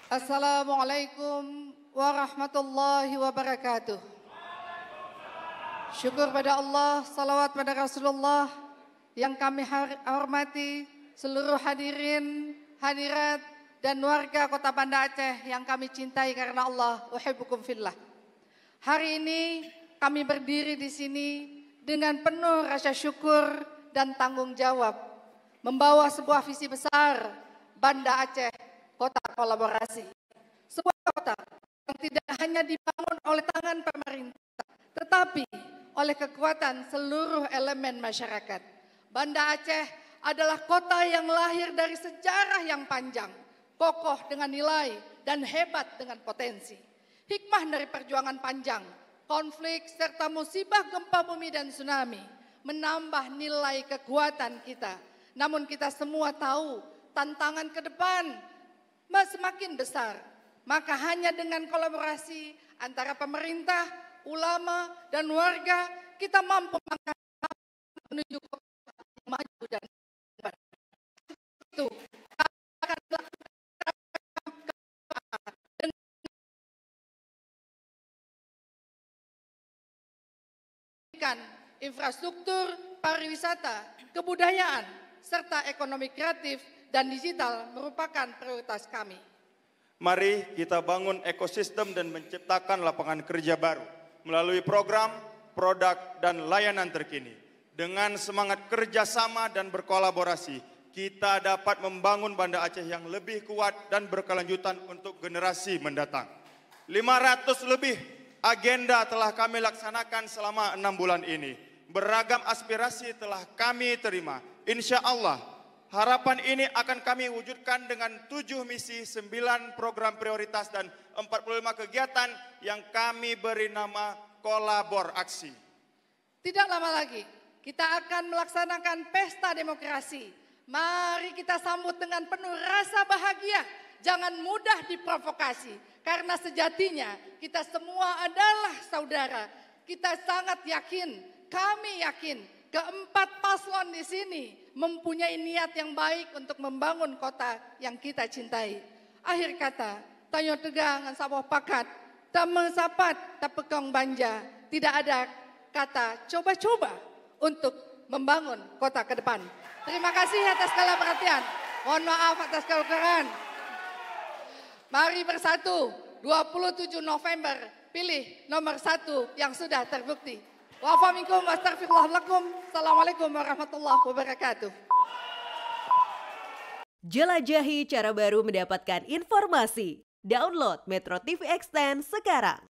Assalamualaikum warahmatullahi wabarakatuh. Syukur pada Allah, salawat pada Rasulullah yang kami hormati, seluruh hadirin, hadirat, dan warga Kota Banda Aceh yang kami cintai karena Allah, uhibbukum fillah. Hari ini kami berdiri di sini dengan penuh rasa syukur dan tanggung jawab, membawa sebuah visi besar Banda Aceh, kota kolaborasi. Sebuah kota yang tidak hanya dibangun oleh tangan pemerintah, tetapi oleh kekuatan seluruh elemen masyarakat. Banda Aceh adalah kota yang lahir dari sejarah yang panjang, kokoh dengan nilai dan hebat dengan potensi. Hikmah dari perjuangan panjang, konflik serta musibah gempa bumi dan tsunami menambah nilai kekuatan kita. Namun kita semua tahu tantangan ke depan semakin besar. Maka hanya dengan kolaborasi antara pemerintah, ulama, dan warga, kita mampu menuju kota yang maju dan itu akan dilakukan infrastruktur, pariwisata, kebudayaan, serta ekonomi kreatif dan digital merupakan prioritas kami. Mari kita bangun ekosistem dan menciptakan lapangan kerja baru melalui program, produk, dan layanan terkini. Dengan semangat kerjasama dan berkolaborasi, kita dapat membangun Banda Aceh yang lebih kuat dan berkelanjutan untuk generasi mendatang. 500 lebih agenda telah kami laksanakan selama 6 bulan ini. Beragam aspirasi telah kami terima. Insya Allah, harapan ini akan kami wujudkan dengan 7 misi, 9 program prioritas, dan 45 kegiatan yang kami beri nama Kolabor Aksi. Tidak lama lagi, kita akan melaksanakan pesta demokrasi. Mari kita sambut dengan penuh rasa bahagia. Jangan mudah diprovokasi, karena sejatinya kita semua adalah saudara. Kita sangat yakin, kami yakin, keempat paslon di sini mempunyai niat yang baik untuk membangun kota yang kita cintai. Akhir kata, tanyo tegang saboh pakat, tak mensapat, tak pekong banja. Tidak ada kata coba-coba untuk membangun kota ke depan. Terima kasih atas segala perhatian. Mohon maaf atas kekurangan. Mari bersatu, 27 November, pilih nomor 1 yang sudah terbukti. Wa'afaminkum wa astaghfirullah lakum. Assalamualaikum warahmatullahi wabarakatuh. Jelajahi cara baru mendapatkan informasi. Download Metro TV Extend sekarang.